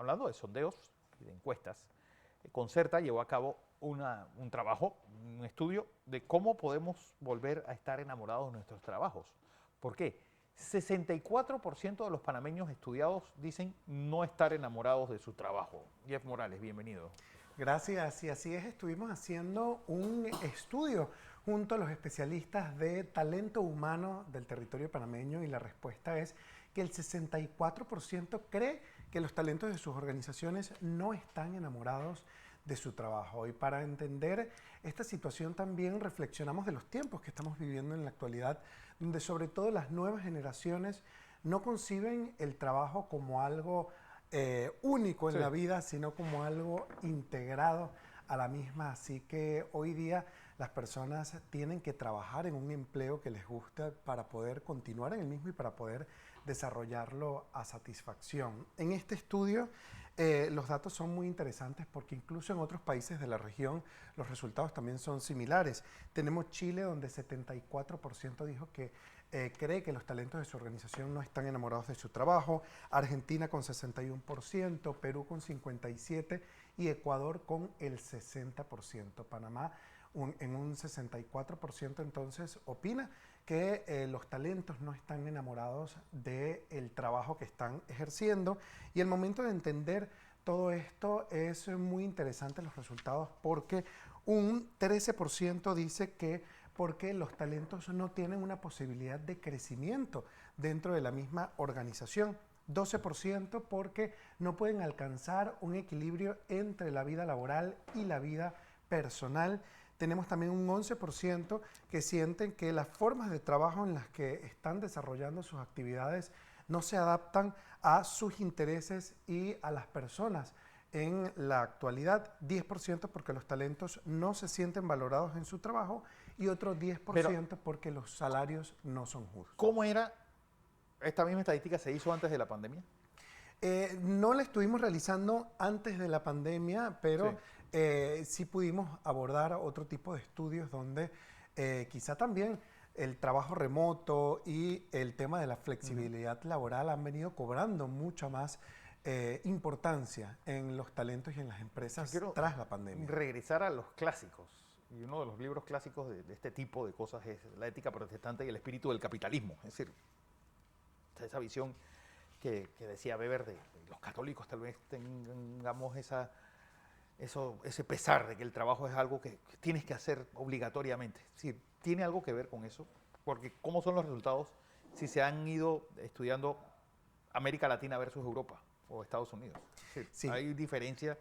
hablando de sondeos y de encuestas, Concerta llevó a cabo un trabajo, un estudio de cómo podemos volver a estar enamorados de nuestros trabajos. ¿Por qué? 64% de los panameños estudiados dicen no estar enamorados de su trabajo. Jeff Morales, bienvenido. Gracias, y así es, estuvimos haciendo un estudio junto a los especialistas de talento humano del territorio panameño y la respuesta es que el 64% cree que los talentos de sus organizaciones no están enamorados de su trabajo. Y para entender esta situación también reflexionamos de los tiempos que estamos viviendo en la actualidad, donde sobre todo las nuevas generaciones no conciben el trabajo como algo único en la vida, sino como algo integrado a la misma. Así que hoy día las personas tienen que trabajar en un empleo que les gusta para poder continuar en el mismo y para poder desarrollarlo a satisfacción. En este estudio los datos son muy interesantes porque incluso en otros países de la región los resultados también son similares. Tenemos Chile, donde 74% dijo que cree que los talentos de su organización no están enamorados de su trabajo, Argentina con 61%, Perú con 57% y Ecuador con el 60%. Panamá en un 64% entonces opina que los talentos no están enamorados del trabajo que están ejerciendo. Y el momento de entender todo esto es muy interesante los resultados porque un 13% dice que porque los talentos no tienen una posibilidad de crecimiento dentro de la misma organización. 12% porque no pueden alcanzar un equilibrio entre la vida laboral y la vida personal. Tenemos también un 11% que sienten que las formas de trabajo en las que están desarrollando sus actividades no se adaptan a sus intereses y a las personas. En la actualidad, 10% porque los talentos no se sienten valorados en su trabajo y otro 10% porque los salarios no son justos. ¿Cómo era esta misma estadística? ¿Se hizo antes de la pandemia? No la estuvimos realizando antes de la pandemia, pero sí pudimos abordar otro tipo de estudios donde quizá también el trabajo remoto y el tema de la flexibilidad laboral han venido cobrando mucha más importancia en los talentos y en las empresas tras la pandemia. Regresar a los clásicos. Y uno de los libros clásicos de este tipo de cosas es La ética protestante y el espíritu del capitalismo. Es decir, esa visión que decía Weber de los católicos tal vez tengamos ese pesar de que el trabajo es algo que tienes que hacer obligatoriamente. Es decir, tiene algo que ver con eso, porque ¿cómo son los resultados si se han ido estudiando América Latina versus Europa o Estados Unidos? Es decir, sí. Hay diferencia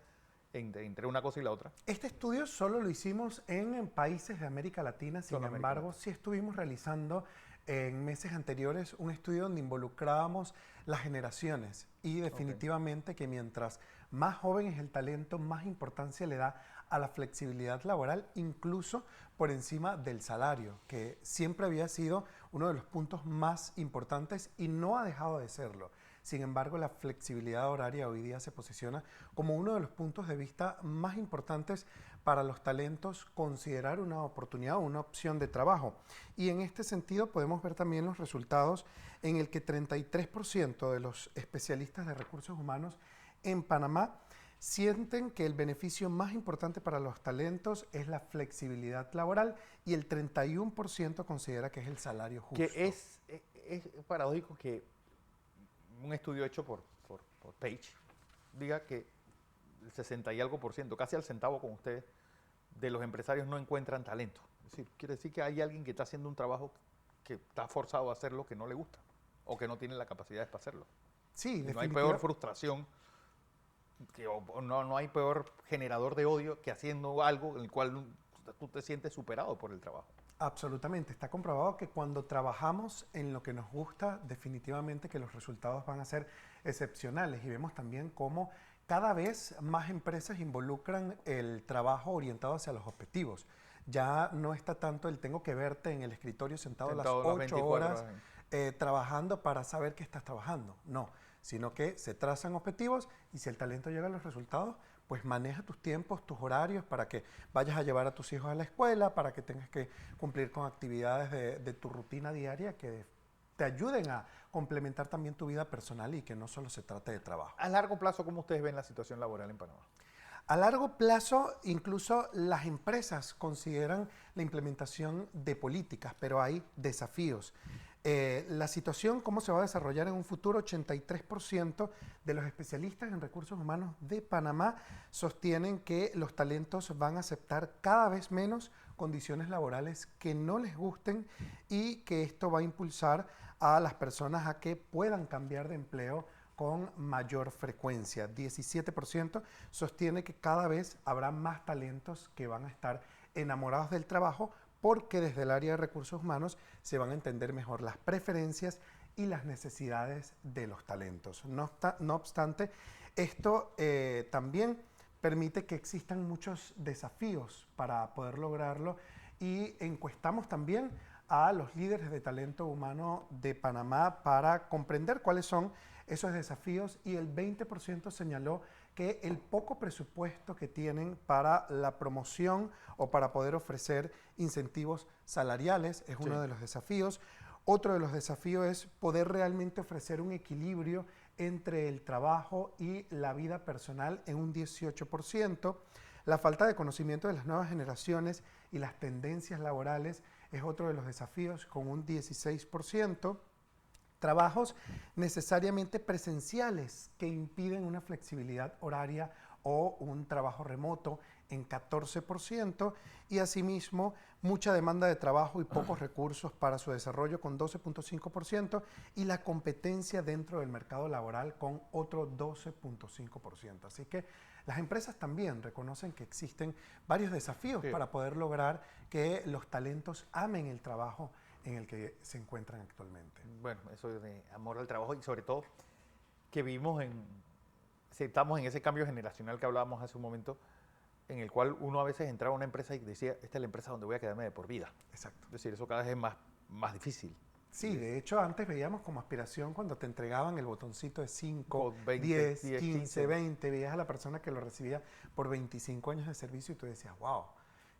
entre una cosa y la otra. Este estudio solo lo hicimos en países de América Latina, sin embargo, sí estuvimos realizando en meses anteriores un estudio donde involucrábamos las generaciones y definitivamente que mientras más joven es el talento, más importancia le da a la flexibilidad laboral, incluso por encima del salario, que siempre había sido uno de los puntos más importantes y no ha dejado de serlo. Sin embargo, la flexibilidad horaria hoy día se posiciona como uno de los puntos de vista más importantes para los talentos considerar una oportunidad o una opción de trabajo. Y en este sentido podemos ver también los resultados en el que 33% de los especialistas de recursos humanos en Panamá sienten que el beneficio más importante para los talentos es la flexibilidad laboral y el 31% considera que es el salario justo. Que es paradójico que un estudio hecho por Page diga que el 60 y algo por ciento, casi al centavo con ustedes, de los empresarios no encuentran talento. Es decir, quiere decir que hay alguien que está haciendo un trabajo que está forzado a hacerlo que no le gusta o que no tiene la capacidad para hacerlo. Sí, no hay peor frustración, no hay peor generador de odio que haciendo algo en el cual tú te sientes superado por el trabajo. Absolutamente, está comprobado que cuando trabajamos en lo que nos gusta, definitivamente que los resultados van a ser excepcionales y vemos también cómo cada vez más empresas involucran el trabajo orientado hacia los objetivos. Ya no está tanto el tengo que verte en el escritorio sentado las 8 horas trabajando para saber que estás trabajando, no, sino que se trazan objetivos y si el talento llega a los resultados, pues maneja tus tiempos, tus horarios para que vayas a llevar a tus hijos a la escuela, para que tengas que cumplir con actividades de tu rutina diaria que te ayuden a complementar también tu vida personal y que no solo se trate de trabajo. A largo plazo, ¿cómo ustedes ven la situación laboral en Panamá? A largo plazo, incluso las empresas consideran la implementación de políticas, pero hay desafíos. La situación, cómo se va a desarrollar en un futuro, 83% de los especialistas en recursos humanos de Panamá sostienen que los talentos van a aceptar cada vez menos condiciones laborales que no les gusten y que esto va a impulsar a las personas a que puedan cambiar de empleo con mayor frecuencia. 17% sostiene que cada vez habrá más talentos que van a estar enamorados del trabajo porque desde el área de recursos humanos se van a entender mejor las preferencias y las necesidades de los talentos. No obstante, esto también permite que existan muchos desafíos para poder lograrlo y encuestamos también a los líderes de talento humano de Panamá para comprender cuáles son esos desafíos y el 20% señaló que el poco presupuesto que tienen para la promoción o para poder ofrecer incentivos salariales es uno de los desafíos. Otro de los desafíos es poder realmente ofrecer un equilibrio entre el trabajo y la vida personal en un 18%. La falta de conocimiento de las nuevas generaciones y las tendencias laborales es otro de los desafíos con un 16%. Trabajos necesariamente presenciales que impiden una flexibilidad horaria o un trabajo remoto en 14% y asimismo mucha demanda de trabajo y pocos recursos para su desarrollo con 12.5% y la competencia dentro del mercado laboral con otro 12.5%. Así que las empresas también reconocen que existen varios desafíos para poder lograr que los talentos amen el trabajo en el que se encuentran actualmente. Bueno, eso de amor al trabajo y sobre todo que estamos en ese cambio generacional que hablábamos hace un momento, en el cual uno a veces entraba a una empresa y decía, esta es la empresa donde voy a quedarme de por vida. Exacto. Es decir, eso cada vez es más difícil. Sí, de hecho antes veíamos como aspiración cuando te entregaban el botoncito de 5, 20, 10, 10, 15, 15. 20, veías a la persona que lo recibía por 25 años de servicio y tú decías, wow,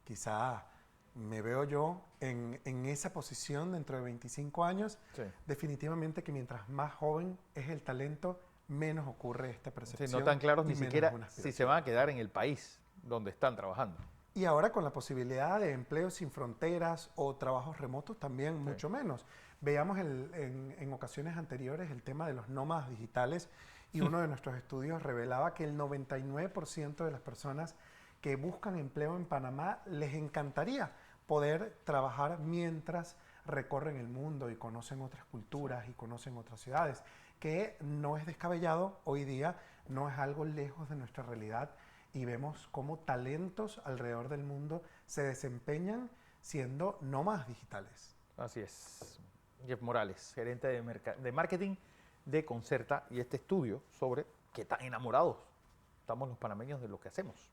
quizá me veo yo en esa posición dentro de 25 años. Sí. Definitivamente que mientras más joven es el talento, menos ocurre esta percepción. Sí, no tan claros y ni menos siquiera una si se aspiración. van a quedar en el país donde están trabajando. Y ahora con la posibilidad de empleos sin fronteras o trabajos remotos también mucho menos. Veíamos en ocasiones anteriores el tema de los nómadas digitales y uno de nuestros estudios revelaba que el 99% de las personas que buscan empleo en Panamá les encantaría poder trabajar mientras recorren el mundo y conocen otras culturas y conocen otras ciudades, que no es descabellado hoy día, no es algo lejos de nuestra realidad y vemos cómo talentos alrededor del mundo se desempeñan siendo nómadas digitales. Así es. Jeff Morales, gerente de marketing de Concerta y este estudio sobre qué tan enamorados estamos los panameños de lo que hacemos.